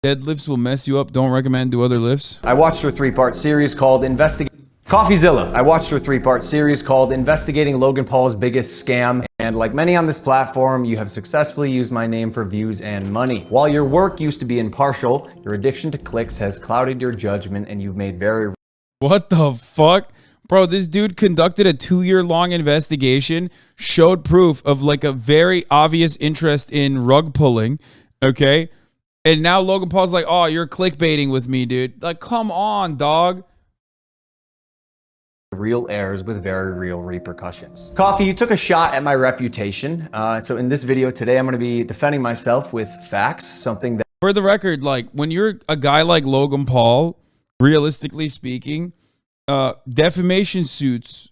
Deadlifts will mess you up. Don't recommend do other lifts. I watched her 3-part series called Coffeezilla. I watched her 3-part series called Investigating Logan Paul's Biggest Scam. And like many on this platform, you have successfully used my name for views and money. While your work used to be impartial, your addiction to clicks has clouded your judgment and you've made very... What the fuck? Bro, this dude conducted a 2-year-long investigation, showed proof of like a very obvious interest in rug pulling, okay? And now Logan Paul's like, oh, you're clickbaiting with me, dude. Like, come on, dog. Real errors with very real repercussions. Coffee, you took a shot at my reputation. So in this video today, I'm going to be defending myself with facts, something that... For the record, like, when you're a guy like Logan Paul, realistically speaking, defamation suits,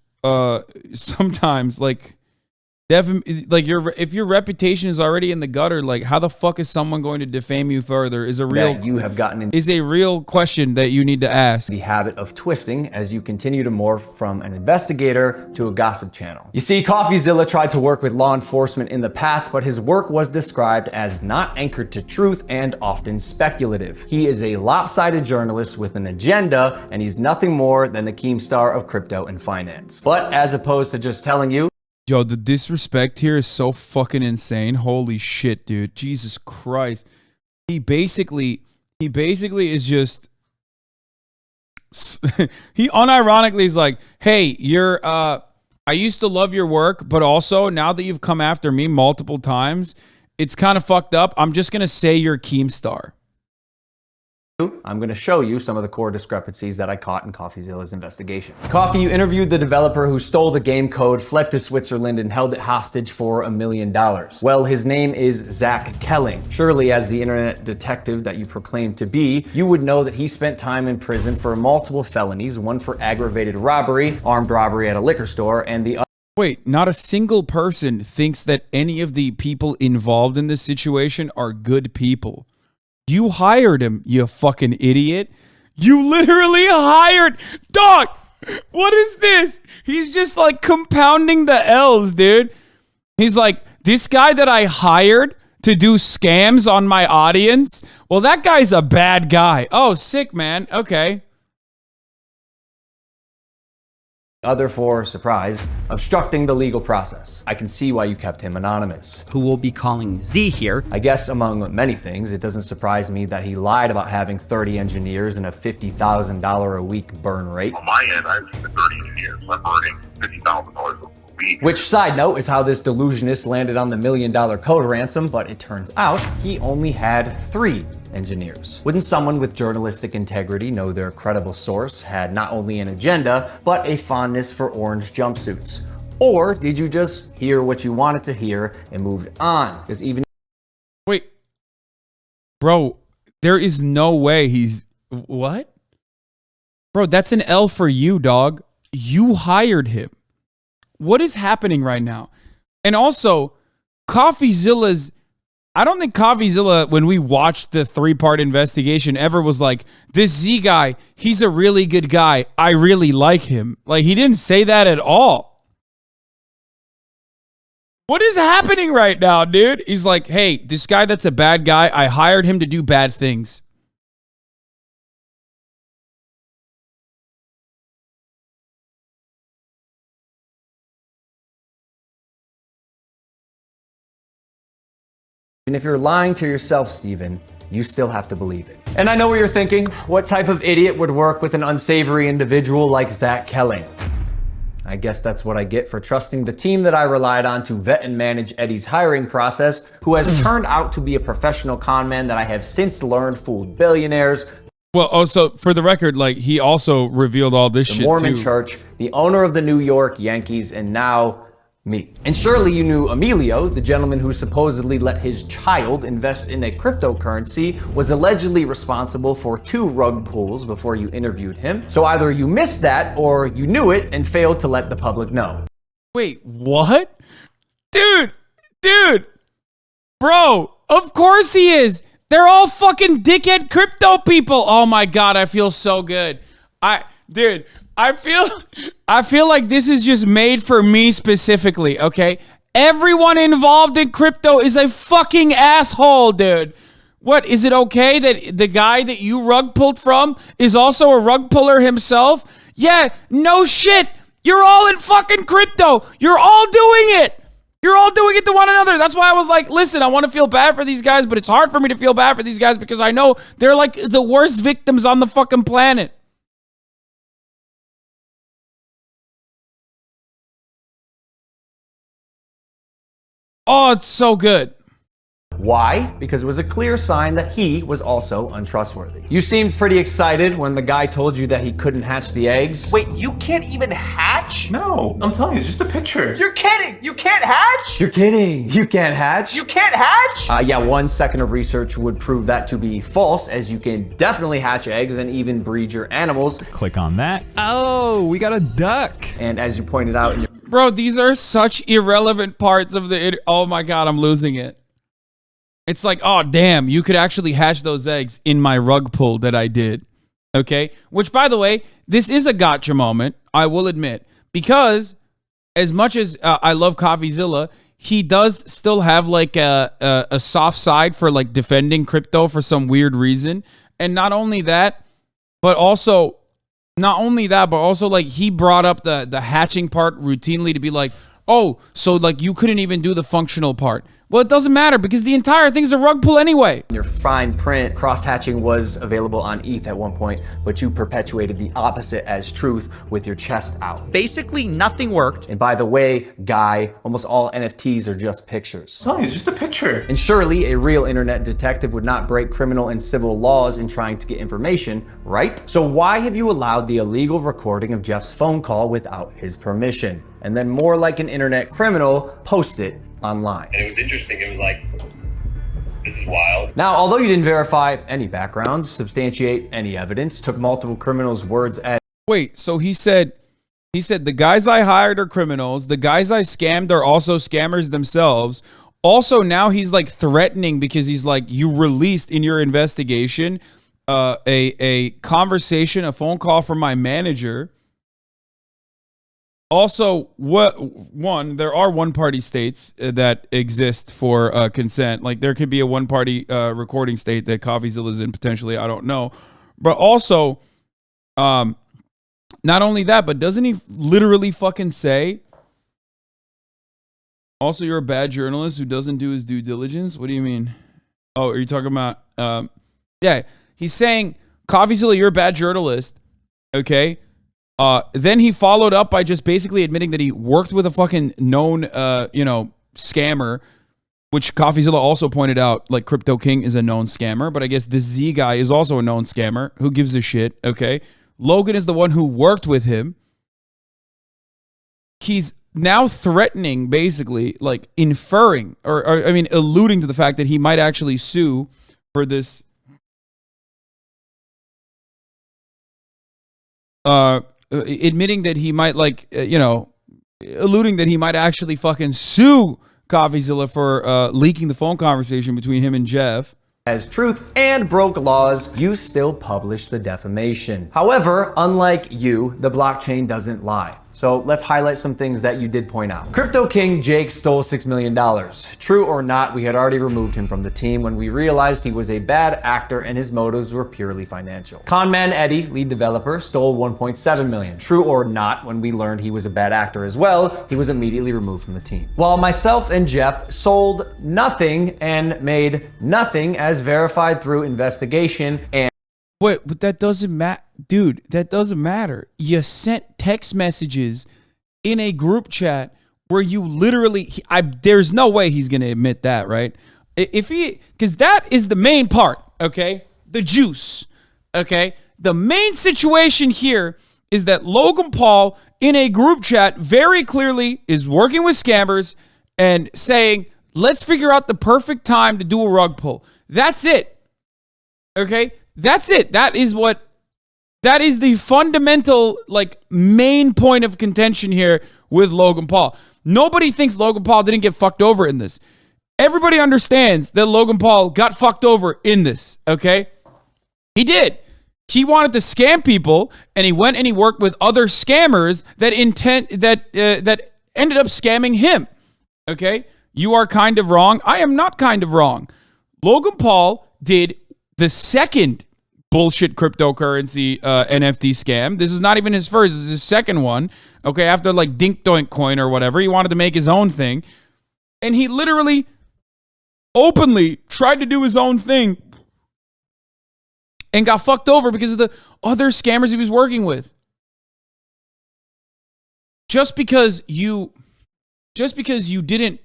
sometimes, like... if your reputation is already in the gutter, like how the fuck is someone going to defame you further is a real question that you need to ask. The habit of twisting as you continue to morph from an investigator to a gossip channel. You see, Coffeezilla tried to work with law enforcement in the past, but his work was described as not anchored to truth and often speculative. He is a lopsided journalist with an agenda, and he's nothing more than the Keemstar of crypto and finance. But as opposed to just telling you, yo, the disrespect here is so fucking insane. Holy shit, dude. Jesus Christ. He basically is just... he unironically is like, hey, you're... I used to love your work, but also now that you've come after me multiple times, it's kind of fucked up. I'm just going to say you're Keemstar. I'm going to show you some of the core discrepancies that I caught in Coffeezilla's investigation. Coffee, you interviewed the developer who stole the game code, fled to Switzerland, and held it hostage for $1 million. Well, his name is Zach Kelling. Surely, as the internet detective that you proclaim to be, you would know that he spent time in prison for multiple felonies, one for aggravated robbery, armed robbery at a liquor store, and the other... Wait, not a single person thinks that any of the people involved in this situation are good people. You hired him, you fucking idiot. You literally hired... Dog, what is this? He's just like compounding the L's, dude. He's like, this guy that I hired to do scams on my audience? Well, that guy's a bad guy. Oh, sick, man. Okay. Other for, surprise, obstructing the legal process. I can see why you kept him anonymous. Who we'll be calling Z here. I guess among many things, it doesn't surprise me that he lied about having 30 engineers and a $50,000 a week burn rate. On my end, I have 30 engineers. I'm burning $50,000 a week. Which, side note, is how this delusionist landed on the $1 million code ransom, but it turns out he only had 3 engineers. Wouldn't someone with journalistic integrity know their credible source had not only an agenda, but a fondness for orange jumpsuits? Or did you just hear what you wanted to hear and moved on? Because even... Wait. Bro, there is no way he's... What? Bro, that's an L for you, dog. You hired him. What is happening right now? And also, Coffeezilla's... I don't think Coffeezilla, when we watched the 3-part investigation, ever was like, this Z guy, he's a really good guy. I really like him. Like, he didn't say that at all. What is happening right now, dude? He's like, hey, this guy that's a bad guy, I hired him to do bad things. And if you're lying to yourself, Steven, you still have to believe it. And I know what you're thinking. What type of idiot would work with an unsavory individual like Zach Kelling? I guess that's what I get for trusting the team that I relied on to vet and manage Eddie's hiring process, who has turned out to be a professional con man that I have since learned fooled billionaires. Well, also, for the record, like, he also revealed all this shit, the Mormon too. Church, the owner of the New York Yankees, and now... me. And surely you knew Emilio, the gentleman who supposedly let his child invest in a cryptocurrency, was allegedly responsible for 2 rug pulls before you interviewed him. So either you missed that or you knew it and failed to let the public know. Wait, what? Dude, bro, of course he is. They're all fucking dickhead crypto people. Oh my God, I feel so good. Dude, I feel like this is just made for me specifically, okay? Everyone involved in crypto is a fucking asshole, dude. What, is it okay that the guy that you rug pulled from is also a rug puller himself? Yeah, no shit. You're all in fucking crypto. You're all doing it. You're all doing it to one another. That's why I was like, listen, I want to feel bad for these guys, but it's hard for me to feel bad for these guys because I know they're like the worst victims on the fucking planet. Oh, it's so good. Why? Because it was a clear sign that he was also untrustworthy. You seemed pretty excited when the guy told you that he couldn't hatch the eggs. Wait, you can't even hatch? No, I'm telling you, it's just a picture. You're kidding! You can't hatch? You're kidding. You can't hatch? You can't hatch? Yeah, 1 second of research would prove that to be false, as you can definitely hatch eggs and even breed your animals. Click on that. Oh, we got a duck. And as you pointed out in your Bro, these are such irrelevant parts of the... Oh my God, I'm losing it. It's like, oh, damn, you could actually hatch those eggs in my rug pull that I did. Okay? Which, by the way, this is a gotcha moment, I will admit. Because as much as I love Coffeezilla, he does still have like a soft side for like defending crypto for some weird reason. And not only that, but also like he brought up the hatching part routinely to be like, oh, so like you couldn't even do the functional part. Well, it doesn't matter because the entire thing's a rug pull anyway. In your fine print, cross-hatching was available on ETH at one point, but you perpetuated the opposite as truth with your chest out. Basically, nothing worked. And by the way, guy, almost all NFTs are just pictures. I'm telling you, it's just a picture. And surely a real internet detective would not break criminal and civil laws in trying to get information, right? So why have you allowed the illegal recording of Jeff's phone call without his permission? And then more like an internet criminal, post it online. And it was interesting. It was like, this is wild. Now, although you didn't verify any backgrounds, substantiate any evidence, took multiple criminals' words as Wait, so he said the guys I hired are criminals. The guys I scammed are also scammers themselves. Also, now he's like threatening because he's like, you released in your investigation a conversation, a phone call from my manager. Also, there are one-party states that exist for consent. Like there could be a one-party recording state that Coffeezilla is in potentially. I don't know, but also, not only that, but doesn't he literally fucking say? Also, you're a bad journalist who doesn't do his due diligence. What do you mean? Oh, are you talking about? Yeah, he's saying Coffeezilla, you're a bad journalist. Okay. Then he followed up by just basically admitting that he worked with a fucking known, scammer, which Coffeezilla also pointed out, like Crypto King is a known scammer, but I guess the Z guy is also a known scammer. Who gives a shit? Okay. Logan is the one who worked with him. He's now threatening, basically, like inferring, or alluding to the fact that he might actually sue for this. Admitting that he might alluding that he might actually fucking sue Coffeezilla for leaking the phone conversation between him and Jeff. as truth and broke laws, you still publish the defamation. However, unlike you, the blockchain doesn't lie. So let's highlight some things that you did point out. Crypto King Jake stole $6 million. True or not, we had already removed him from the team when we realized he was a bad actor and his motives were purely financial. Conman Eddie, lead developer, stole $1.7 million. True or not, when we learned he was a bad actor as well, he was immediately removed from the team. While myself and Jeff sold nothing and made nothing as verified through investigation and Wait, but that doesn't matter. Dude, that doesn't matter. You sent text messages in a group chat where you literally, there's no way he's going to admit that, right? Because that is the main part, okay? The juice, okay? The main situation here is that Logan Paul in a group chat very clearly is working with scammers and saying, let's figure out the perfect time to do a rug pull. That's it, okay? That's it. That is the fundamental, main point of contention here with Logan Paul. Nobody thinks Logan Paul didn't get fucked over in this. Everybody understands that Logan Paul got fucked over in this, okay? He did. He wanted to scam people, and he went and he worked with other scammers that ended up scamming him, okay? You are kind of wrong. I am not kind of wrong. Logan Paul did the second bullshit cryptocurrency NFT scam. This is not even his first. This is his second one. Okay, after like Dink Doink Coin or whatever, he wanted to make his own thing. And he literally openly tried to do his own thing and got fucked over because of the other scammers he was working with. Just because you didn't,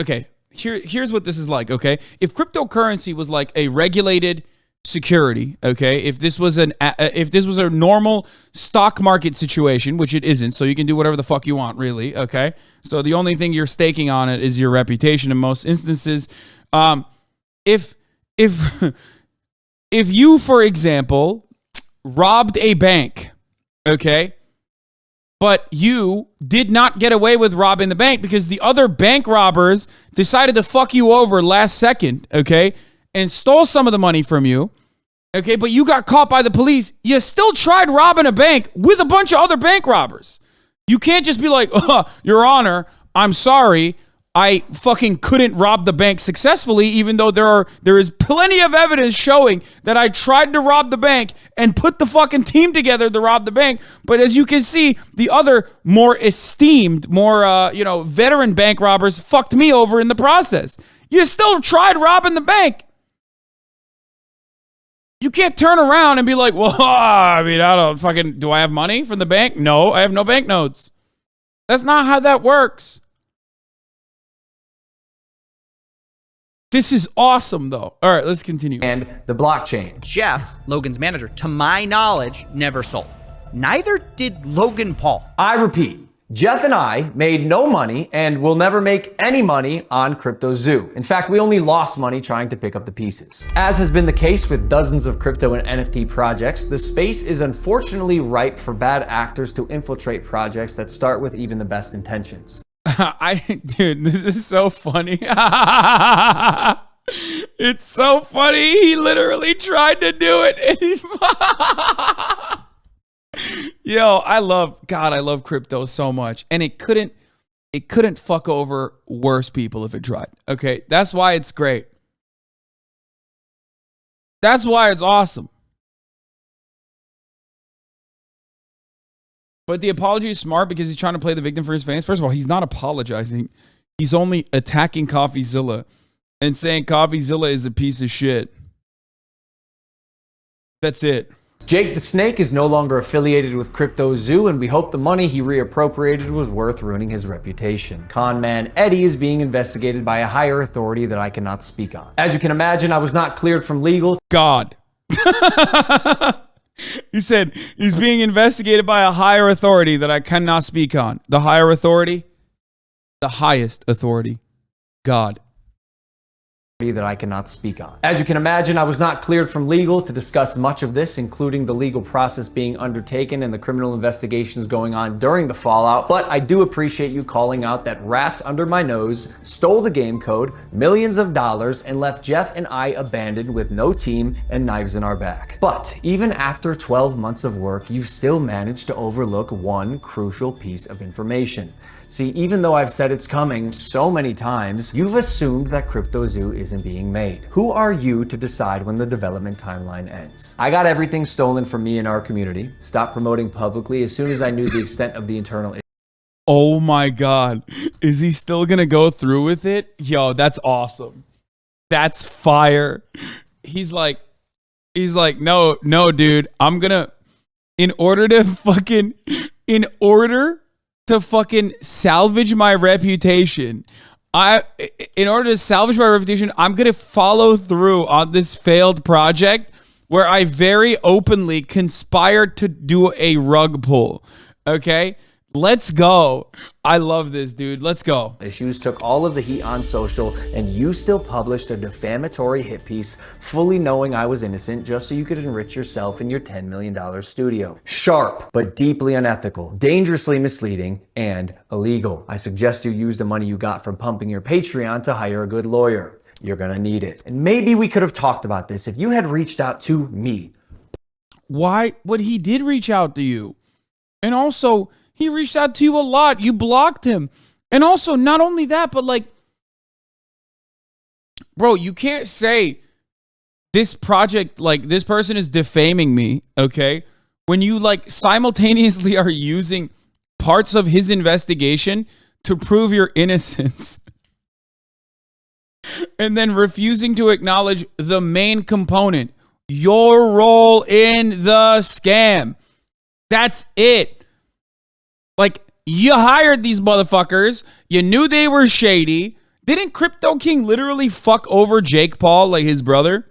okay, here's what this is like, okay? If cryptocurrency was like a regulated security, okay? If this was a normal stock market situation, which it isn't, so you can do whatever the fuck you want, really, okay? So the only thing you're staking on it is your reputation in most instances. If you, for example, robbed a bank, okay? But you did not get away with robbing the bank because the other bank robbers decided to fuck you over last second, okay? And stole some of the money from you, okay? But you got caught by the police. You still tried robbing a bank with a bunch of other bank robbers. You can't just be like, oh, Your Honor, I'm sorry. I fucking couldn't rob the bank successfully, even though there is plenty of evidence showing that I tried to rob the bank and put the fucking team together to rob the bank. But as you can see, the other more esteemed, more veteran bank robbers fucked me over in the process. You still tried robbing the bank. You can't turn around and be like, well, I don't fucking, do I have money from the bank? No, I have no banknotes. That's not how that works. This is awesome, though. All right, let's continue. And the blockchain. Jeff, Logan's manager, to my knowledge, never sold. Neither did Logan Paul. I repeat, Jeff and I made no money and will never make any money on CryptoZoo. In fact, we only lost money trying to pick up the pieces. As has been the case with dozens of crypto and NFT projects, the space is unfortunately ripe for bad actors to infiltrate projects that start with even the best intentions. Dude, this is so funny. It's so funny. He literally tried to do it. Yo, I love crypto so much. And it couldn't fuck over worse people if it tried. Okay. That's why it's great. That's why it's awesome. But the apology is smart because he's trying to play the victim for his fans. First of all, he's not apologizing. He's only attacking Coffeezilla and saying Coffeezilla is a piece of shit. That's it. Jake the Snake is no longer affiliated with CryptoZoo, and we hope the money he reappropriated was worth ruining his reputation. Con man Eddie is being investigated by a higher authority that I cannot speak on. As you can imagine, I was not cleared from legal. God. He said he's being investigated by a higher authority that I cannot speak on. The higher authority? The highest authority. God. That I cannot speak on. As you can imagine, I was not cleared from legal to discuss much of this, including the legal process being undertaken and the criminal investigations going on during the fallout, but I do appreciate you calling out that rats under my nose stole the game code, millions of dollars, and left Jeff and I abandoned with no team and knives in our back. But even after 12 months of work, you've still managed to overlook one crucial piece of information. See, even though I've said it's coming so many times, you've assumed that CryptoZoo isn't being made. Who are you to decide when the development timeline ends? I got everything stolen from me and our community, stopped promoting publicly as soon as I knew the extent of the internal issue. Oh my God. Is he still gonna go through with it? Yo, that's awesome. That's fire. He's like, no, dude, in order to salvage my reputation, I'm gonna follow through on this failed project where I very openly conspired to do a rug pull. Okay? Let's go. I love this, dude. Let's go. Issues took all of the heat on social, and you still published a defamatory hit piece fully knowing I was innocent just so you could enrich yourself in your $10 million studio. Sharp, but deeply unethical, dangerously misleading, and illegal. I suggest you use the money you got from pumping your Patreon to hire a good lawyer. You're gonna need it. And maybe we could have talked about this if you had reached out to me. Why? But he did reach out to you. And also, he reached out to you a lot. You blocked him. And also, not only that, but like, bro, you can't say this project, like this person is defaming me, okay? When you like simultaneously are using parts of his investigation to prove your innocence and then refusing to acknowledge the main component, your role in the scam. That's it. Like, you hired these motherfuckers. You knew they were shady. Didn't Crypto King literally fuck over Jake Paul, like his brother?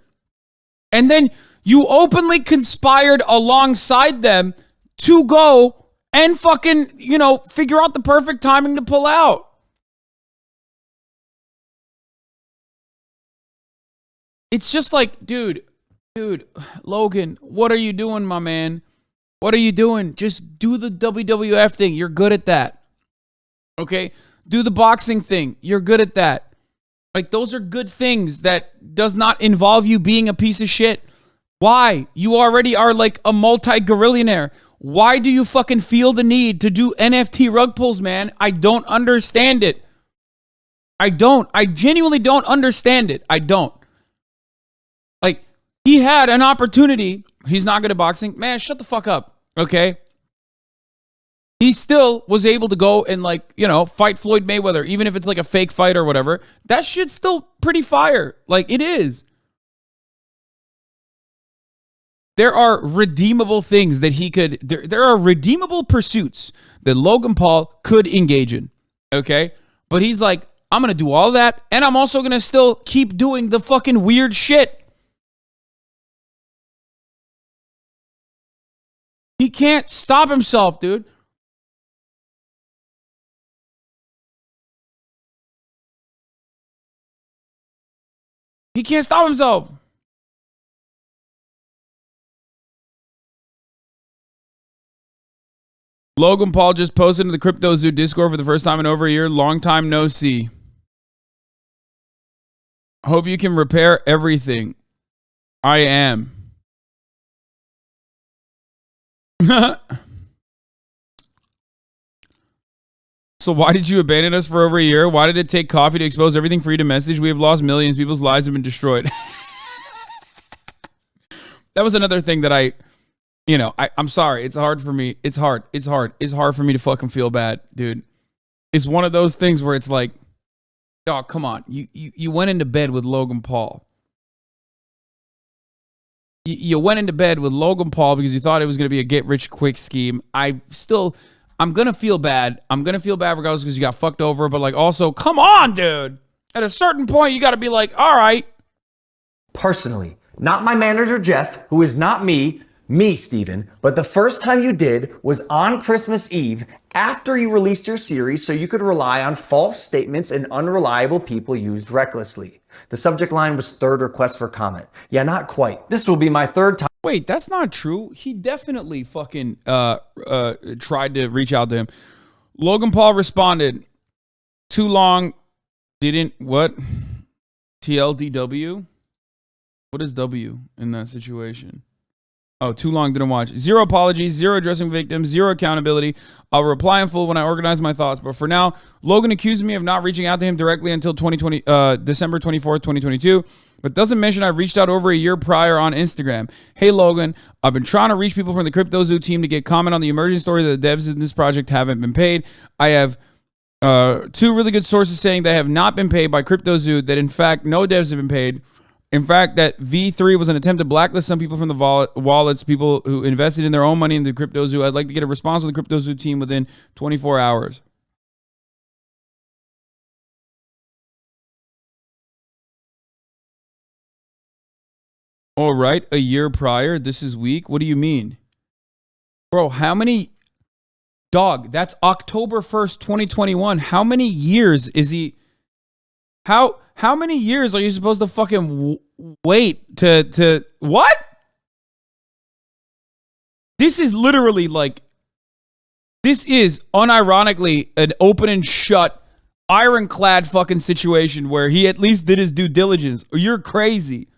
And then you openly conspired alongside them to go and fucking, you know, figure out the perfect timing to pull out. It's just like, dude, Logan, what are you doing, my man? What are you doing? Just do the WWF thing. You're good at that. Okay? Do the boxing thing. You're good at that. Like, those are good things that does not involve you being a piece of shit. Why? You already are like a multi-gorillionaire. Why do you fucking feel the need to do NFT rug pulls, man? I don't understand it. I don't. I genuinely don't understand it. I don't. Like, he had an opportunity. He's not good at boxing. Man, shut the fuck up. Okay? He still was able to go and, like, you know, fight Floyd Mayweather, even if it's like a fake fight or whatever. That shit's still pretty fire. Like, it is. There are redeemable things that he could, there are redeemable pursuits that Logan Paul could engage in. Okay? But he's like, I'm going to do all that, and I'm also going to still keep doing the fucking weird shit. He can't stop himself, dude. He can't stop himself. Logan Paul just posted in the Crypto Zoo Discord for the first time in over a year. Long time no see. Hope you can repair everything. I am. So why did you abandon us for over a year? Why did it take coffee to expose everything for you to message? We have lost millions. People's lives have been destroyed. That was another thing that I'm sorry. It's hard for me. It's hard. It's hard for me to fucking feel bad, dude. It's one of those things where it's like, oh, come on. You went into bed with Logan Paul. You went into bed with Logan Paul because you thought it was going to be a get-rich-quick scheme. I'm going to feel bad. I'm going to feel bad regardless because you got fucked over. But, like, also, come on, dude. At a certain point, you got to be like, all right. Personally, not my manager, Jeff, who is not me, Steven, but the first time you did was on Christmas Eve after you released your series so you could rely on false statements and unreliable people used recklessly. The subject line was third request for comment. Yeah, not quite. This will be my third time. Wait, that's not true. He definitely fucking tried to reach out to him. Logan Paul responded, too long, didn't, what? TLDW? What is W in that situation? Oh, too long, didn't watch. Zero apologies, zero addressing victims, zero accountability. I'll reply in full when I organize my thoughts. But for now, Logan accused me of not reaching out to him directly until December 24th, 2022. But doesn't mention I've reached out over a year prior on Instagram. Hey, Logan, I've been trying to reach people from the Crypto Zoo team to get comment on the emerging story that the devs in this project haven't been paid. I have two really good sources saying they have not been paid by Crypto Zoo, that in fact, no devs have been paid. In fact, that V3 was an attempt to blacklist some people from the wallets, people who invested in their own money in the Crypto Zoo. I'd like to get a response from the Crypto Zoo team within 24 hours. All right, a year prior. This is weak. What do you mean? Bro, how many... Dog, that's October 1st, 2021. How many years is he... How many years are you supposed to fucking wait to what? This is literally like, this is unironically an open and shut, ironclad fucking situation where he at least did his due diligence. You're crazy.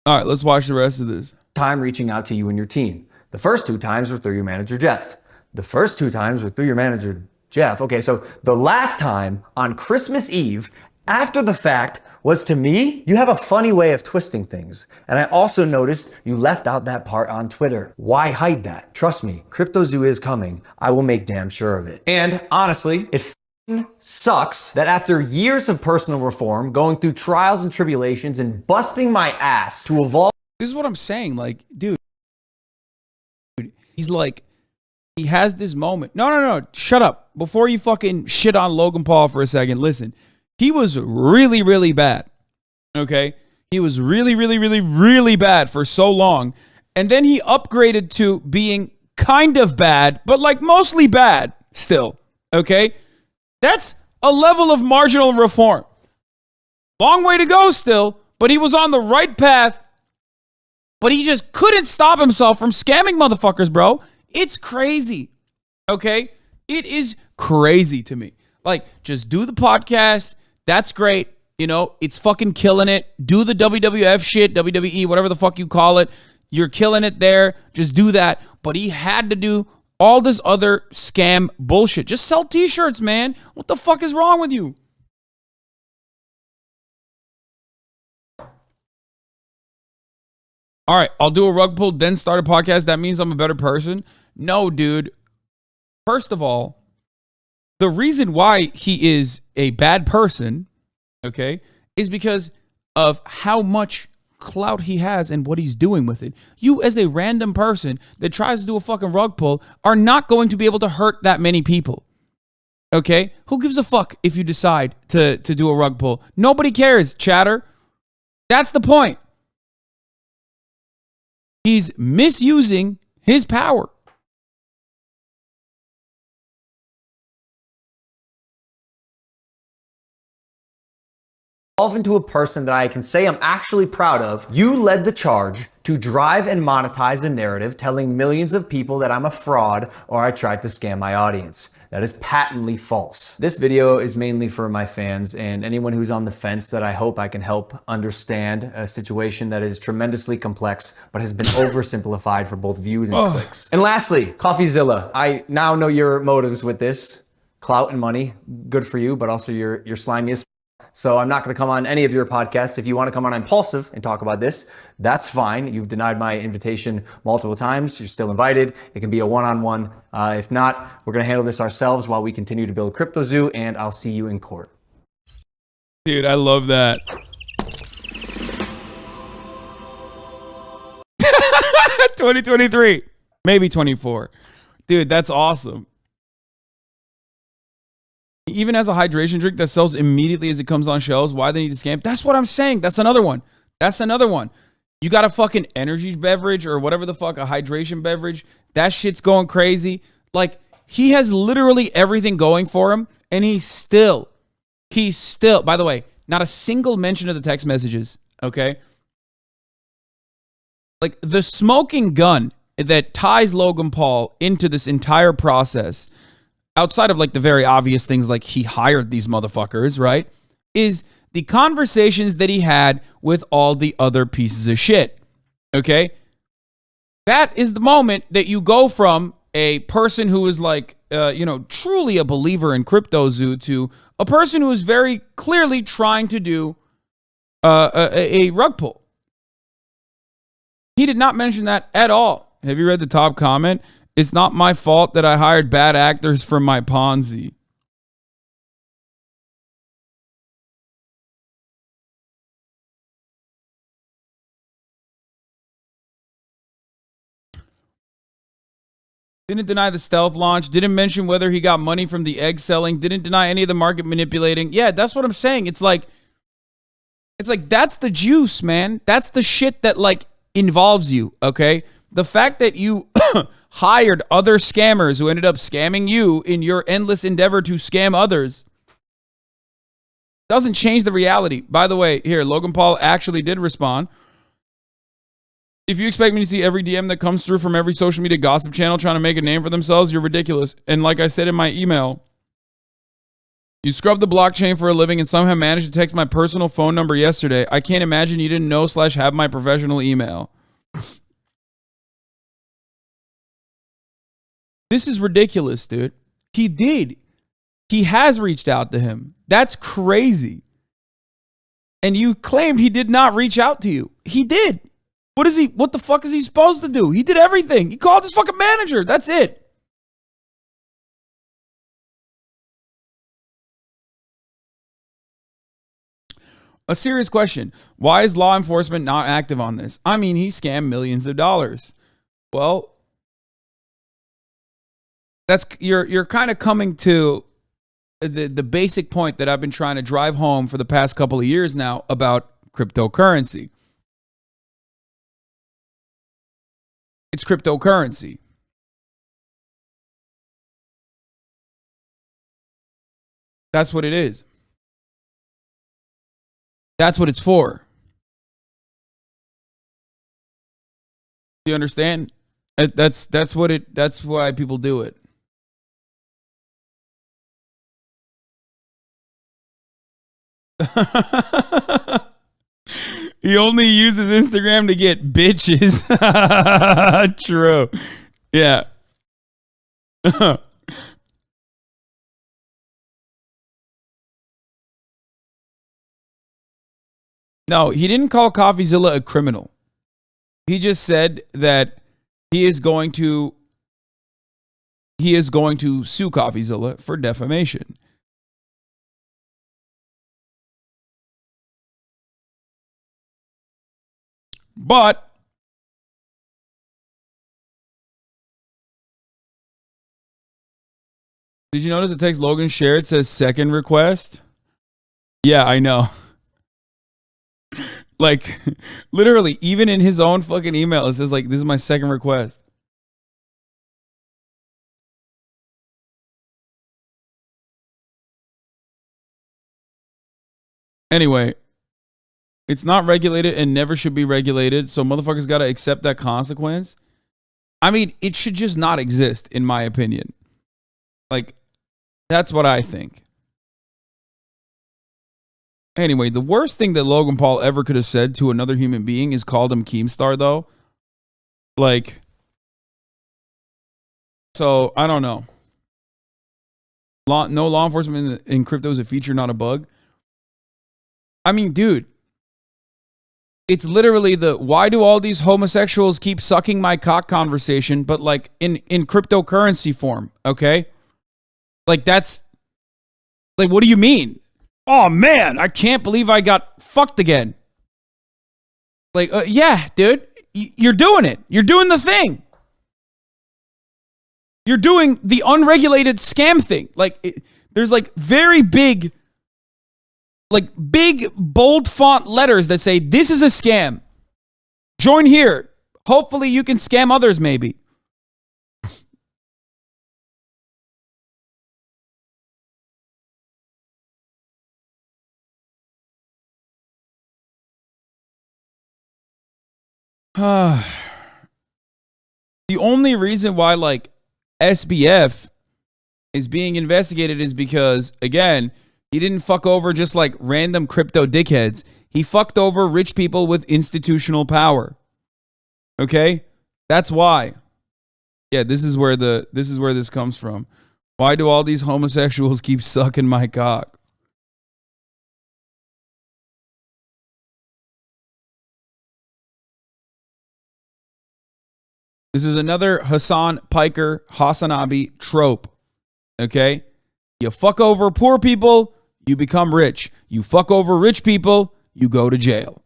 All right, let's watch the rest of this. time reaching out to you and your team. The first 2 times were through your manager, Jeff. The first 2 times were through your manager, Jeff. Okay, so the last time on Christmas Eve, after the fact, was to me. You have a funny way of twisting things. And I also noticed you left out that part on Twitter. Why hide that? Trust me, CryptoZoo is coming. I will make damn sure of it. And honestly, it sucks that after years of personal reform, going through trials and tribulations and busting my ass to evolve. This is what I'm saying. Like, dude, he's like, he has this moment. No. Shut up. Before you fucking shit on Logan Paul for a second, listen. He was really, really bad. Okay? He was really, really, really, really bad for so long. And then he upgraded to being kind of bad, but like mostly bad still. Okay? That's a level of marginal reform. Long way to go still, but he was on the right path. But he just couldn't stop himself from scamming motherfuckers, bro. It's crazy. Okay? It is crazy to me. Like, just do the podcast. That's great. You know, it's fucking killing it. Do the WWF shit, WWE, whatever the fuck you call it. You're killing it there. Just do that. But he had to do all this other scam bullshit. Just sell t-shirts, man. What the fuck is wrong with you? All right, I'll do a rug pull, then start a podcast. That means I'm a better person. No, dude. First of all, the reason why he is a bad person, okay, is because of how much clout he has and what he's doing with it. You, as a random person that tries to do a fucking rug pull, are not going to be able to hurt that many people. Okay? Who gives a fuck if you decide to do a rug pull? Nobody cares, chatter. That's the point. He's misusing his power. Evolve into a person that I can say I'm actually proud of. You led the charge to drive and monetize a narrative telling millions of people that I'm a fraud or I tried to scam my audience. That is patently false. This video is mainly for my fans and anyone who's on the fence that I hope I can help understand a situation that is tremendously complex but has been oversimplified for both views and clicks. And lastly, Coffeezilla. I now know your motives with this. Clout and money, good for you, but also you're slimy as so I'm not going to come on any of your podcasts. If you want to come on Impulsive and talk about this, that's fine. You've denied my invitation multiple times. You're still invited. It can be a one-on-one. If not, we're going to handle this ourselves while we continue to build CryptoZoo, and I'll see you in court. Dude, I love that. 2023, maybe 24. Dude, that's awesome. He even has a hydration drink that sells immediately as it comes on shelves. Why they need to scam? That's what I'm saying. That's another one. You got a fucking energy beverage or whatever the fuck, a hydration beverage. That shit's going crazy. Like, he has literally everything going for him, and he's still, by the way, not a single mention of the text messages, okay? Like, the smoking gun that ties Logan Paul into this entire process, outside of like the very obvious things like he hired these motherfuckers, right, is the conversations that he had with all the other pieces of shit, okay? That is the moment that you go from a person who is like, truly a believer in CryptoZoo to a person who is very clearly trying to do a rug pull. He did not mention that at all. Have you read the top comment? It's not my fault that I hired bad actors for my Ponzi. Didn't deny the stealth launch. Didn't mention whether he got money from the egg selling. Didn't deny any of the market manipulating. Yeah, that's what I'm saying. It's like that's the juice, man. That's the shit that like involves you, okay? The fact that you hired other scammers who ended up scamming you in your endless endeavor to scam others doesn't change the reality. By the way, here, Logan Paul actually did respond. If you expect me to see every DM that comes through from every social media gossip channel trying to make a name for themselves, you're ridiculous. And like I said in my email, You scrubbed the blockchain for a living and somehow managed to text my personal phone number yesterday. I can't imagine you didn't know / have my professional email. This is ridiculous, dude. He did. He has reached out to him. That's crazy. And you claimed he did not reach out to you. He did. What the fuck is he supposed to do? He did everything. He called his fucking manager. That's it. A serious question. Why is law enforcement not active on this? I mean, he scammed millions of dollars. Well, that's you're kind of coming to the basic point that I've been trying to drive home for the past couple of years now about cryptocurrency. It's cryptocurrency. That's what it is. That's what it's for. Do you understand? That's why people do it. He only uses Instagram to get bitches. True. Yeah. No, he didn't call Coffeezilla a criminal. He just said that he is going to sue Coffeezilla for defamation. But did you notice the text Logan shared? It says second request. Yeah, I know. Like, literally, even in his own fucking email, it says, like, this is my second request. Anyway, it's not regulated and never should be regulated, so motherfuckers got to accept that consequence. I mean, it should just not exist, in my opinion. Like, that's what I think. Anyway, the worst thing that Logan Paul ever could have said to another human being is called him Keemstar, though. Like, so, I don't know. No law enforcement in crypto is a feature, not a bug. I mean, dude, it's literally the why do all these homosexuals keep sucking my cock conversation, but like in cryptocurrency form, okay? Like, that's, like, what do you mean? Oh, man, I can't believe I got fucked again. Like, yeah, dude, you're doing it. You're doing the thing. You're doing the unregulated scam thing. Like, there's like very big, like big, bold font letters that say, this is a scam. Join here. Hopefully you can scam others, maybe. The only reason why like SBF is being investigated is because, again, he didn't fuck over just like random crypto dickheads. He fucked over rich people with institutional power. Okay? That's why. Yeah, this is where this comes from. Why do all these homosexuals keep sucking my cock? This is another Hasanabi trope. Okay? You fuck over poor people, you become rich. You fuck over rich people, you go to jail.